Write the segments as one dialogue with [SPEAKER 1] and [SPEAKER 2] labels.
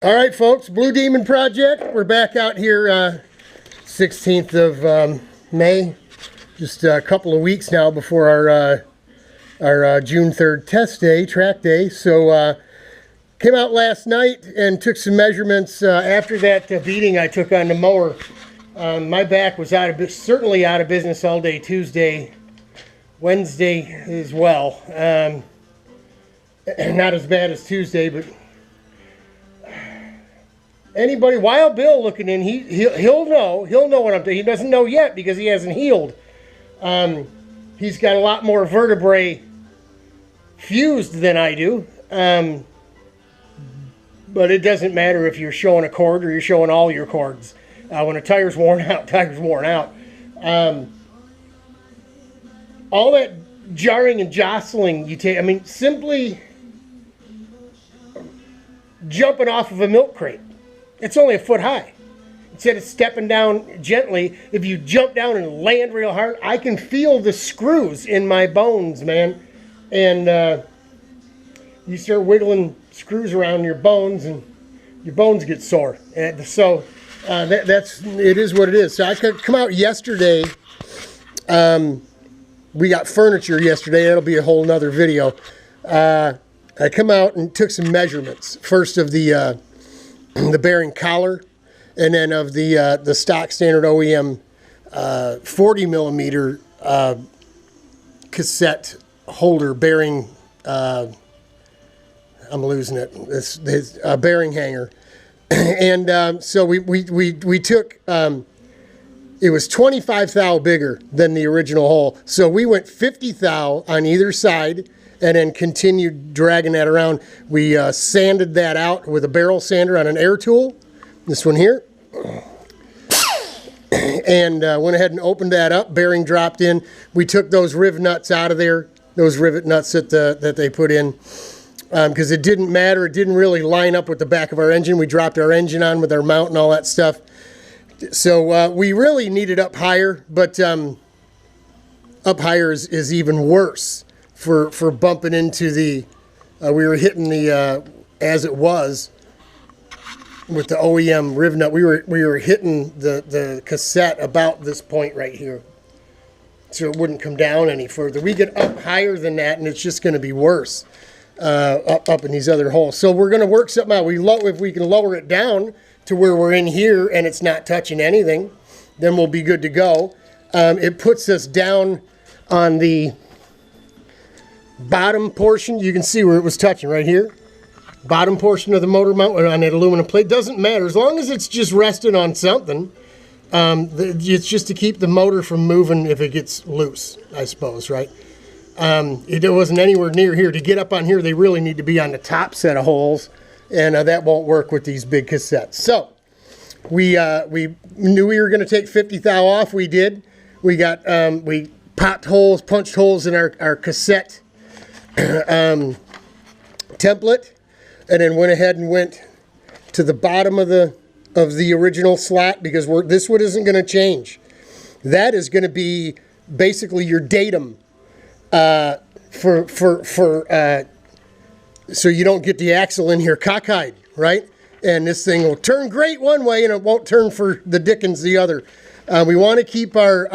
[SPEAKER 1] All right, folks, Blue Demon Project. We're back out here 16th of May, just a couple of weeks now before our June 3rd test day, track day. So came out last night and took some measurements. After that beating I took on the mower, my back was certainly out of business all day Tuesday, Wednesday as well. Not as bad as Tuesday, but anybody, Wild Bill looking in, he'll know what I'm doing. He doesn't know yet because he hasn't healed. He's got a lot more vertebrae fused than I do. But it doesn't matter if you're showing a cord or you're showing all your cords. When a tire's worn out, tire's worn out. All that jarring and jostling you take, I mean, simply jumping off of a milk crate. It's only a foot high. Instead of stepping down gently, if you jump down and land real hard, I can feel the screws in my bones, man. And you start wiggling screws around your bones, and your bones get sore. And so it is what it is. So I could come out yesterday. We got furniture yesterday. That'll be a whole nother video. I come out and took some measurements. First of the bearing collar, and then of the stock standard OEM 40 millimeter cassette holder bearing. I'm losing it. This bearing hanger, and so we took. It was 25 thou bigger than the original hole, so we went 50 thou on either side, and then continued dragging that around. We sanded that out with a barrel sander on an air tool, this one here, and went ahead and opened that up. Bearing dropped in. We took those rivet nuts out of there, those rivet nuts that they put in, because it didn't matter. It didn't really line up with the back of our engine. We dropped our engine on with our mount and all that stuff. So we really needed up higher, but up higher is even worse. For bumping into the, we were hitting the, as it was, with the OEM rivet nut, we were hitting the cassette about this point right here. So it wouldn't come down any further. We get up higher than that, and it's just going to be worse up in these other holes. So we're going to work something out. If we can lower it down to where we're in here and it's not touching anything, then we'll be good to go. It puts us down on the bottom portion. You can see where it was touching right here. Bottom portion of the motor mount on that aluminum plate. Doesn't matter as long as it's just resting on something. It's just to keep the motor from moving if it gets loose, I suppose, right? It wasn't anywhere near here. To get up on here, they really need to be on the top set of holes, and that won't work with these big cassettes. So we knew we were going to take 50 thou off. We did. We got we popped holes, punched holes in our cassette template, and then went ahead and went to the bottom of the original slot, because this one isn't going to change. That is going to be basically your datum so you don't get the axle in here cockeyed, right? And this thing will turn great one way and it won't turn for the dickens the other. We want to keep our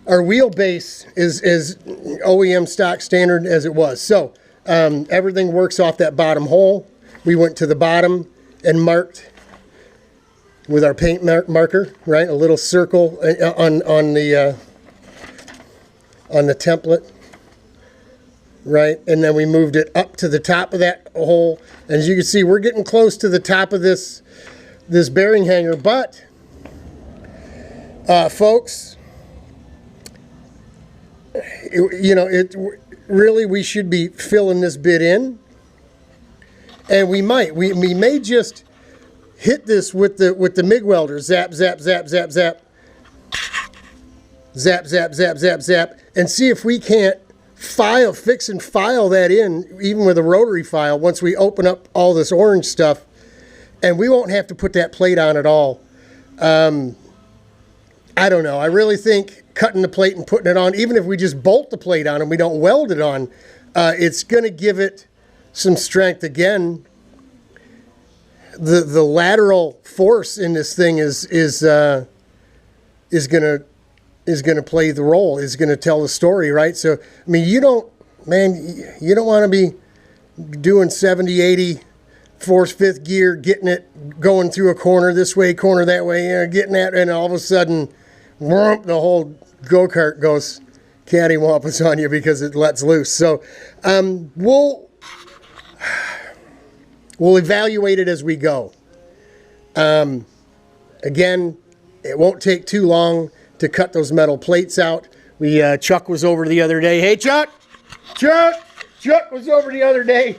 [SPEAKER 1] wheelbase is OEM stock standard as it was. So everything works off that bottom hole. We went to the bottom and marked with our paint marker, right? A little circle on the template, right? And then we moved it up to the top of that hole. As you can see, we're getting close to the top of this bearing hanger, but folks, really, we should be filling this bit in, and we may just hit this with the MIG welder, zap, zap, zap, zap, zap, zap, zap, zap, zap, zap, and see if we can't fix and file that in, even with a rotary file, once we open up all this orange stuff, and we won't have to put that plate on at all. I don't know. I really think cutting the plate and putting it on, even if we just bolt the plate on and we don't weld it on, it's going to give it some strength again the lateral force in this thing is gonna play the role, is gonna tell the story, right? So I mean, you don't want to be doing 70, 80, fourth, fifth gear, getting it going through a corner this way, corner that way, you know, getting that, and all of a sudden, whoomp, the whole go-kart goes cattywampus on you because it lets loose. So we'll evaluate it as we go. Again, it won't take too long to cut those metal plates out. Chuck was over the other day. Hey, Chuck was over the other day.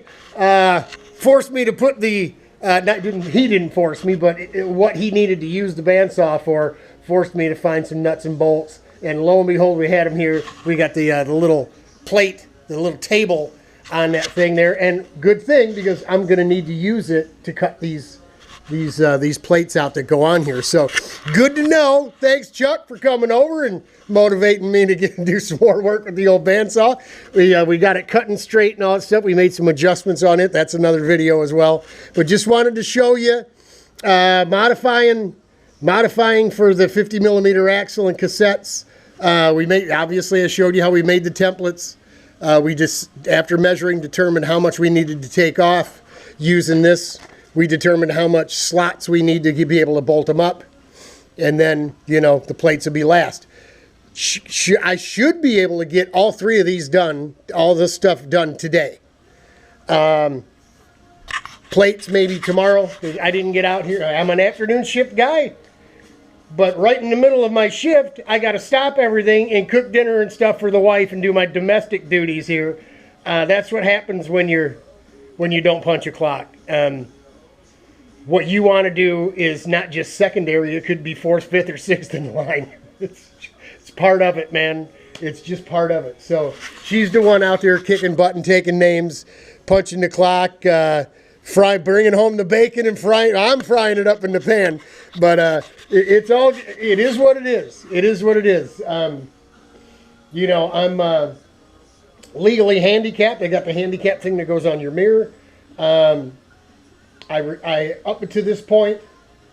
[SPEAKER 1] Forced me to put the, he didn't force me, but what he needed to use the bandsaw for, forced me to find some nuts and bolts. And lo and behold, we had them here. We got the little plate, the little table on that thing there. And good thing, because I'm going to need to use it to cut these plates out that go on here. So good to know. Thanks, Chuck, for coming over and motivating me to do some more work with the old bandsaw. We got it cutting straight and all that stuff. We made some adjustments on it. That's another video as well. But just wanted to show you modifying for the 50 millimeter axle and cassettes. Obviously I showed you how we made the templates. We just, after measuring, determined how much we needed to take off. Using this, we determined how much slots we need to be able to bolt them up. And then, you know, the plates will be last. I should be able to get all three of these done, all this stuff done today. Plates maybe tomorrow. I didn't get out here. I'm an afternoon shift guy. But right in the middle of my shift, I got to stop everything and cook dinner and stuff for the wife and do my domestic duties here. That's what happens when you don't punch a clock. What you want to do is not just secondary. It could be fourth, fifth, or sixth in line. It's part of it, man. It's just part of it. So she's the one out there kicking butt and taking names, punching the clock, bringing home the bacon and frying. I'm frying it up in the pan, but it is what it is. It is what it is. You know, I'm legally handicapped. I got the handicap thing that goes on your mirror. I up to this point,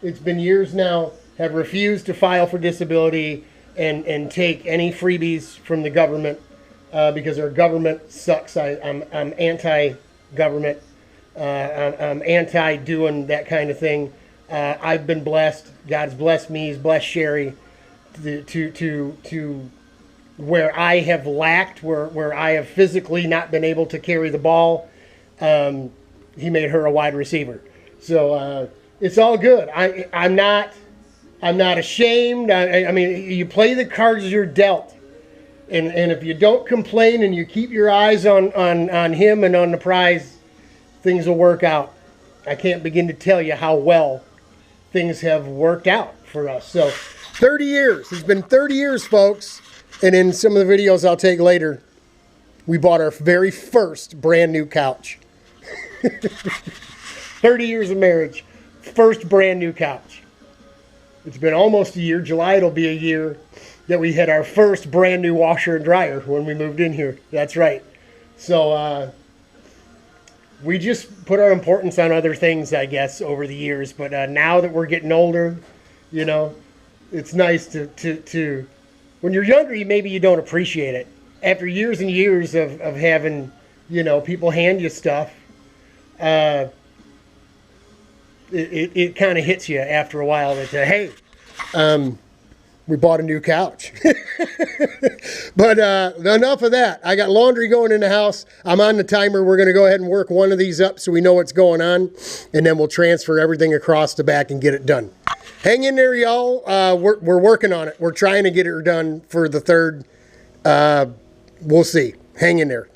[SPEAKER 1] it's been years now, have refused to file for disability and take any freebies from the government because our government sucks. I'm anti-government. I'm anti-doing that kind of thing. I've been blessed. God's blessed me. He's blessed Sherry to where I have lacked, where I have physically not been able to carry the ball. He made her a wide receiver. So it's all good. I'm not ashamed. I mean, you play the cards you're dealt. And if you don't complain and you keep your eyes on him and on the prize, things will work out. I can't begin to tell you how well things have worked out for us. So 30 years. It's been 30 years, folks. And in some of the videos I'll take later, we bought our very first brand new couch. 30 years of marriage. First brand new couch. It's been almost a year. July it'll be a year that we had our first brand new washer and dryer when we moved in here. That's right. So we just put our importance on other things, I guess, over the years. But now that we're getting older, you know, it's nice to when you're younger, maybe you don't appreciate it. After years and years of having, you know, people hand you stuff, it kind of hits you after a while that, hey, we bought a new couch. But enough of that. I got laundry going in the house. I'm on the timer. We're going to go ahead and work one of these up so we know what's going on. And then we'll transfer everything across the back and get it done. Hang in there, y'all. We're working on it. We're trying to get it done for the 3rd. We'll see. Hang in there.